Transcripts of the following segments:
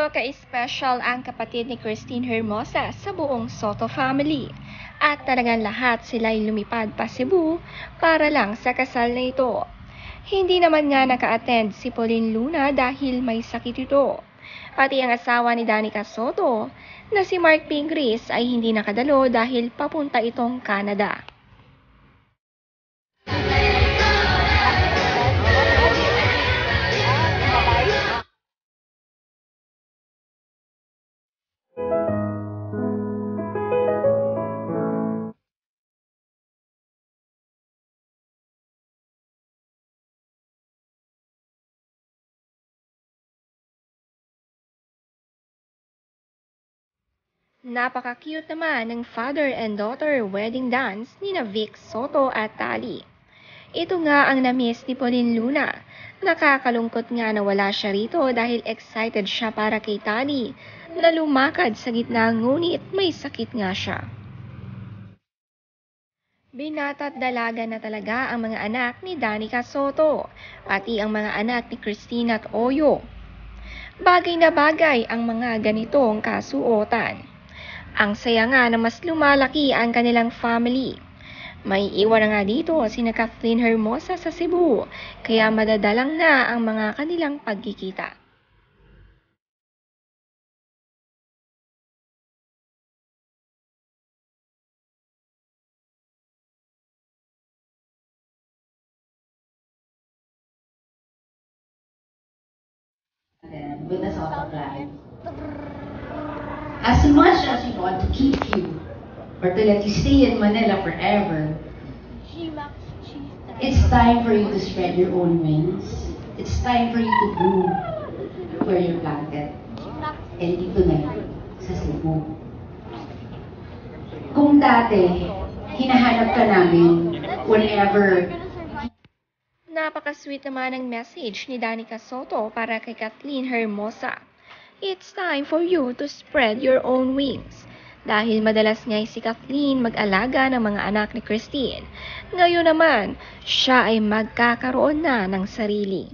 Medyo ka-special ang kapatid ni Christine Hermosa sa buong Soto family. At talagang lahat sila'y lumipad pa Cebu para lang sa kasal na ito. Hindi naman nga naka-attend si Pauline Luna dahil may sakit ito. Pati ang asawa ni Danica Soto na si Mark Pingris ay hindi nakadalo dahil papunta itong Canada. Napaka-cute naman ng father and daughter wedding dance ni na Vic Soto at Tali. Ito nga ang na-miss ni Pauline Luna. Nakakalungkot nga na wala siya rito dahil excited siya para kay Tali na lumakad sa gitna ngunit may sakit nga siya. Binata at dalaga na talaga ang mga anak ni Danica Soto, pati ang mga anak ni Christina at Oyo. Bagay na bagay ang mga ganitong kasuotan. Ang saya nga na mas lumalaki ang kanilang family. May iwan na nga dito sina Kathleen Hermosa sa Cebu, kaya madadalang na ang mga kanilang pagkikita. With the Soto clan. As much as we want to keep you or to let you stay in Manila forever, it's time for you to spread your own wings. It's time for you to bloom where you're planted. And dito na yun, sa Cebu. Kung dati, hinahanap ka namin whenever. Napaka-sweet naman ang message ni Danica Soto para kay Kathleen Hermosa. It's time for you to spread your own wings. Dahil madalas nga'y si Kathleen mag-alaga ng mga anak ni Christine. Ngayon naman, siya ay magkakaroon na ng sarili.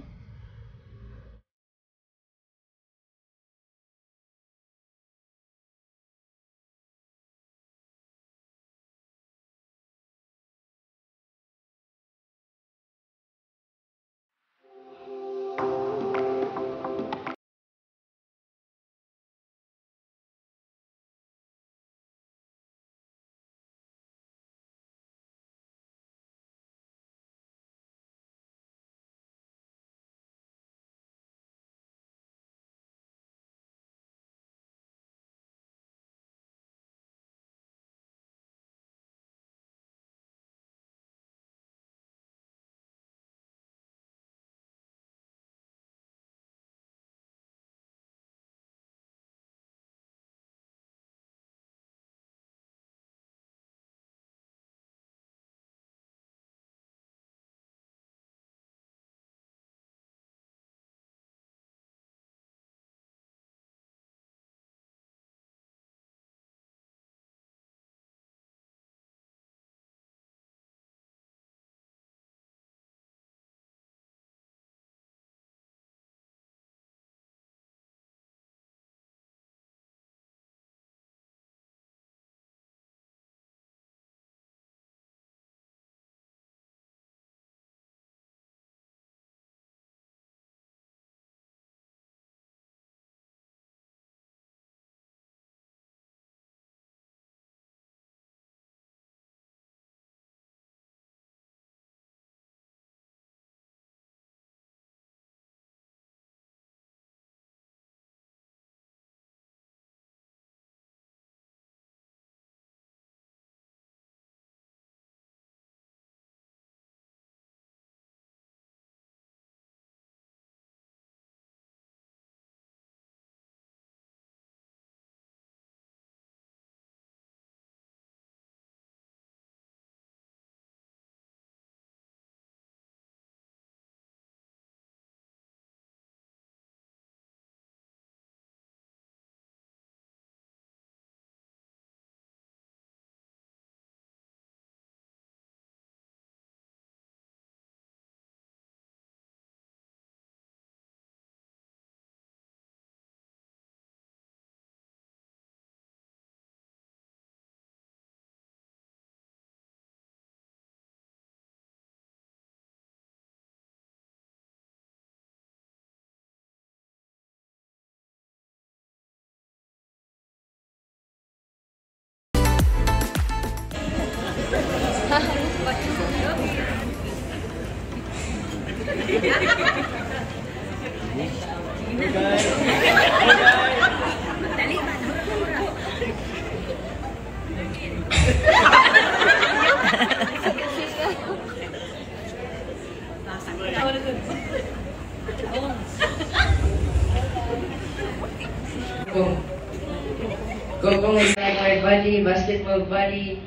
Gokong is like my buddy, basketball buddy,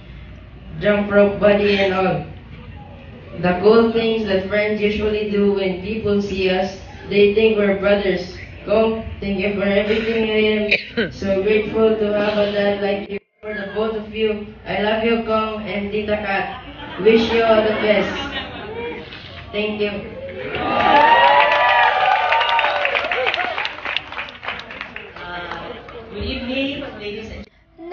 jump rope buddy, and all. The cool things that friends usually do when people see us, they think we're brothers. Gong, thank you for everything. I am so grateful to have a dad like you. For the both of you, I love you, Gong and Tita Kat. Wish you all the best. Thank you. Good evening, ladies and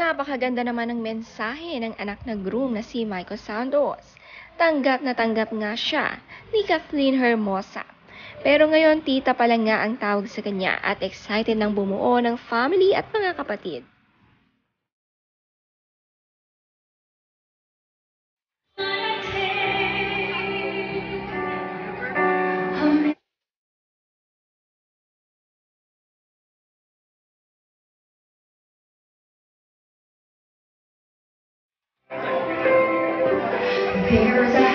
Napakaganda naman ng mensahe ng anak na groom na si Michael Santos. Tanggap na tanggap nga siya ni Kathleen Hermosa. Pero ngayon tita pa lang nga ang tawag sa kanya at excited nang bumuo ng family at mga kapatid. There's a